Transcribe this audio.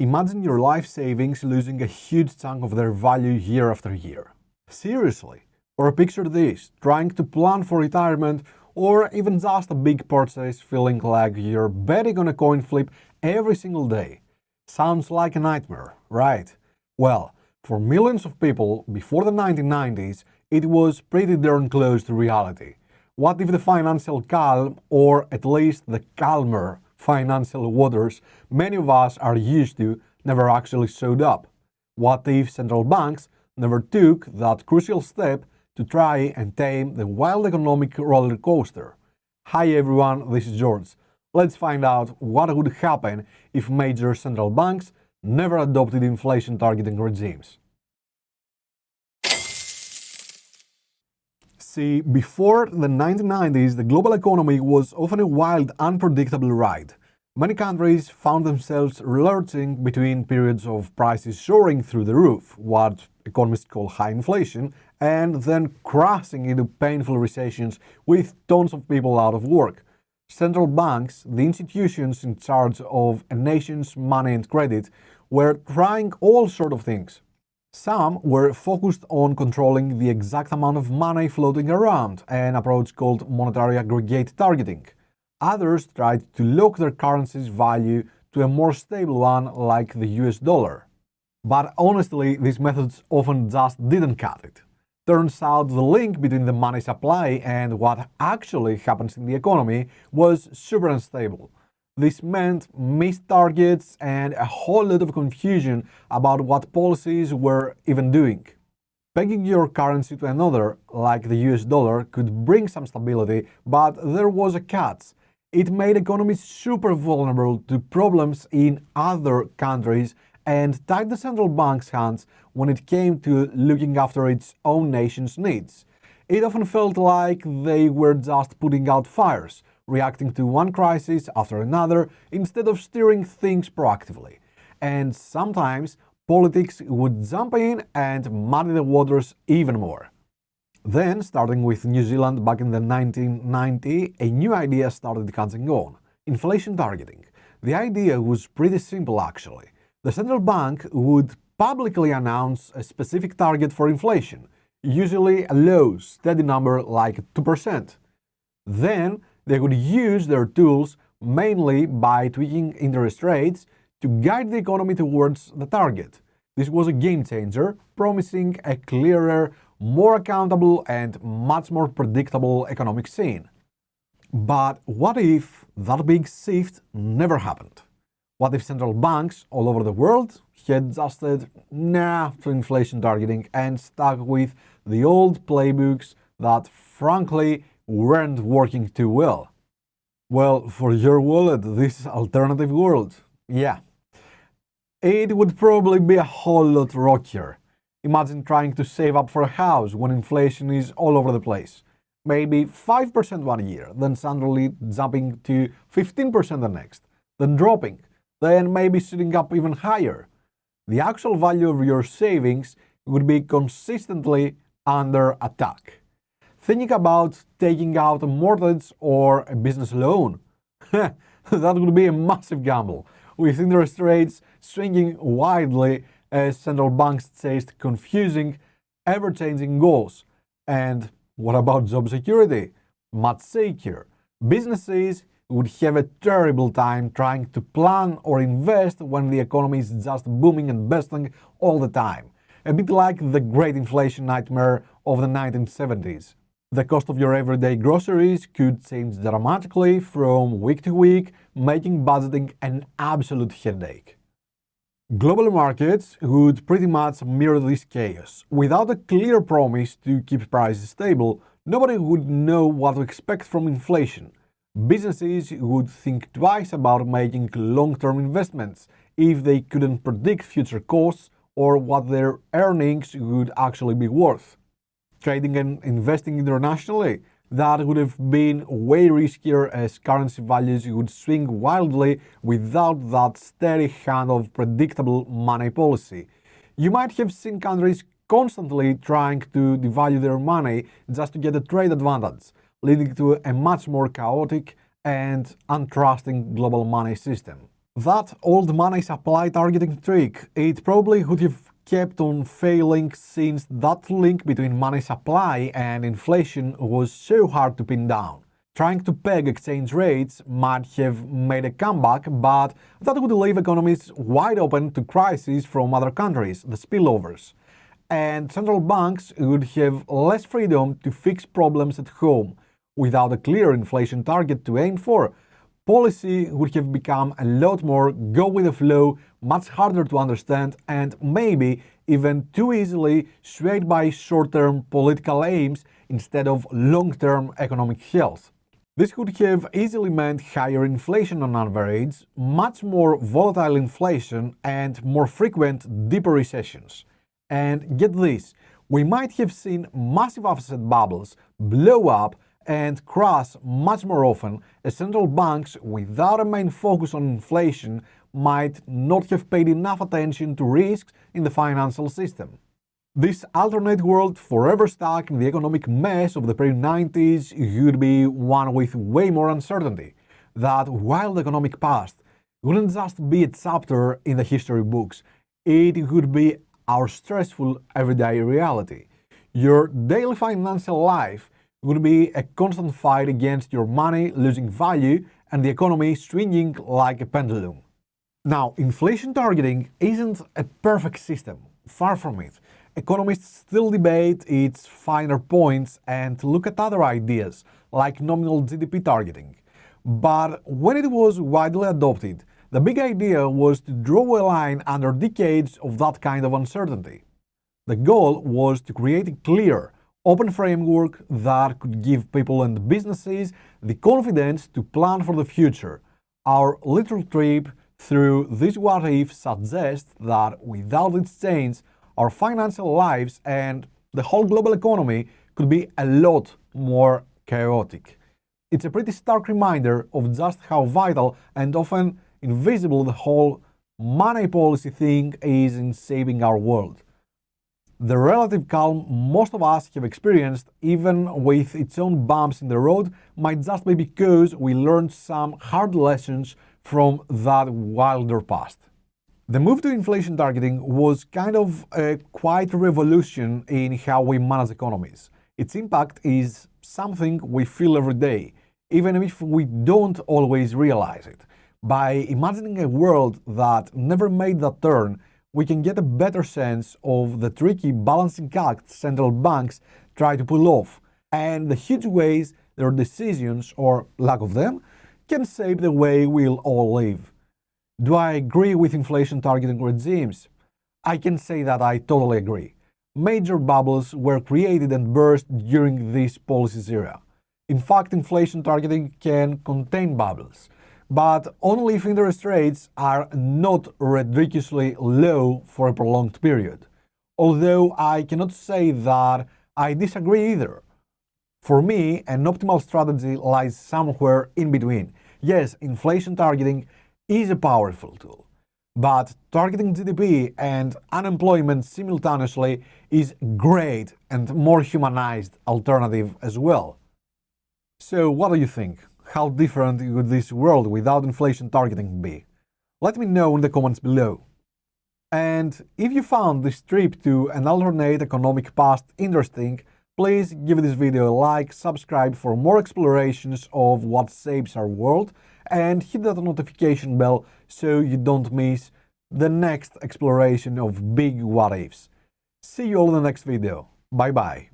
Imagine your life savings losing a huge chunk of their value year after year. Seriously? Or picture this, trying to plan for retirement or even just a big purchase, feeling like you're betting on a coin flip every single day. Sounds like a nightmare, right? Well, for millions of people before the 1990s, it was pretty darn close to reality. What if the financial calm, or at least the calmer financial waters many of us are used to, never actually showed up? What if central banks never took that crucial step to try and tame the wild economic roller coaster? Hi everyone, this is George. Let's find out what would happen if major central banks never adopted inflation targeting regimes. See, before the 1990s, the global economy was often a wild, unpredictable ride. Many countries found themselves lurching between periods of prices soaring through the roof, what economists call high inflation, and then crashing into painful recessions with tons of people out of work. Central banks, the institutions in charge of a nation's money and credit, were trying all sorts of things. Some were focused on controlling the exact amount of money floating around, an approach called monetary aggregate targeting. Others tried to lock their currency's value to a more stable one like the US dollar. But honestly, these methods often just didn't cut it. Turns out the link between the money supply and what actually happens in the economy was super unstable. This meant missed targets and a whole lot of confusion about what policies were even doing. Pegging your currency to another, like the US dollar, could bring some stability, but there was a catch. It made economies super vulnerable to problems in other countries and tied the central bank's hands when it came to looking after its own nation's needs. It often felt like they were just putting out fires, reacting to one crisis after another instead of steering things proactively. And sometimes politics would jump in and muddy the waters even more. Then, starting with New Zealand back in the 1990s, a new idea started catching on: inflation targeting. The idea was pretty simple actually. The central bank would publicly announce a specific target for inflation, usually a low, steady number like 2%. Then they would use their tools, mainly by tweaking interest rates, to guide the economy towards the target. This was a game changer, promising a clearer, more accountable and much more predictable economic scene. But what if that big shift never happened? What if central banks all over the world had just said nah to inflation targeting and stuck with the old playbooks that frankly weren't working too well? Well, for your wallet, this alternative world, yeah, it would probably be a whole lot rockier. Imagine trying to save up for a house when inflation is all over the place. Maybe 5% one year, then suddenly jumping to 15% the next, then dropping, then maybe shooting up even higher. The actual value of your savings would be consistently under attack. Thinking about taking out a mortgage or a business loan, that would be a massive gamble, with interest rates swinging wildly as central banks chased confusing, ever-changing goals. And what about job security? Much shakier. Businesses would have a terrible time trying to plan or invest when the economy is just booming and busting all the time. A bit like the great inflation nightmare of the 1970s. The cost of your everyday groceries could change dramatically from week to week, making budgeting an absolute headache. Global markets would pretty much mirror this chaos. Without a clear promise to keep prices stable, nobody would know what to expect from inflation. Businesses would think twice about making long-term investments if they couldn't predict future costs or what their earnings would actually be worth. Trading and investing internationally, that would have been way riskier as currency values would swing wildly without that steady hand of predictable money policy. You might have seen countries constantly trying to devalue their money just to get a trade advantage, leading to a much more chaotic and untrusting global money system. That old money supply targeting trick, it probably would have kept on failing since that link between money supply and inflation was so hard to pin down. Trying to peg exchange rates might have made a comeback, but that would leave economies wide open to crises from other countries, the spillovers. And central banks would have less freedom to fix problems at home. Without a clear inflation target to aim for, policy would have become a lot more go with the flow, much harder to understand, and maybe even too easily swayed by short-term political aims instead of long-term economic health. This could have easily meant higher inflation on average, much more volatile inflation, and more frequent, deeper recessions. And get this, we might have seen massive asset bubbles blow up and crash much more often, as central banks, without a main focus on inflation, might not have paid enough attention to risks in the financial system. This alternate world, forever stuck in the economic mess of the pre-90s, would be one with way more uncertainty. That wild economic past wouldn't just be a chapter in the history books, it would be our stressful everyday reality. Your daily financial life would be a constant fight against your money losing value and the economy swinging like a pendulum. Now, inflation targeting isn't a perfect system, far from it. Economists still debate its finer points and look at other ideas, like nominal GDP targeting. But when it was widely adopted, the big idea was to draw a line under decades of that kind of uncertainty. The goal was to create a clear, open framework that could give people and businesses the confidence to plan for the future. Our little trip through this what if suggests that without its change, our financial lives and the whole global economy could be a lot more chaotic. It's a pretty stark reminder of just how vital and often invisible the whole money policy thing is in shaping our world. The relative calm most of us have experienced, even with its own bumps in the road, might just be because we learned some hard lessons from that wilder past. The move to inflation targeting was kind of a quiet revolution in how we manage economies. Its impact is something we feel every day, even if we don't always realize it. By imagining a world that never made that turn, we can get a better sense of the tricky balancing act central banks try to pull off, and the huge ways their decisions, or lack of them, can shape the way we'll all live. Do I agree with inflation targeting regimes? I can say that I totally agree. Major bubbles were created and burst during this policies era. In fact, inflation targeting can contain bubbles, but only if interest rates are not ridiculously low for a prolonged period. Although I cannot say that I disagree either. For me, an optimal strategy lies somewhere in between. Yes, inflation targeting is a powerful tool, but targeting GDP and unemployment simultaneously is great and more humanized alternative as well. So what do you think? How different would this world without inflation targeting be? Let me know in the comments below. And if you found this trip to an alternate economic past interesting, please give this video a like, subscribe for more explorations of what shapes our world, and hit that notification bell so you don't miss the next exploration of big what ifs. See you all in the next video. Bye bye.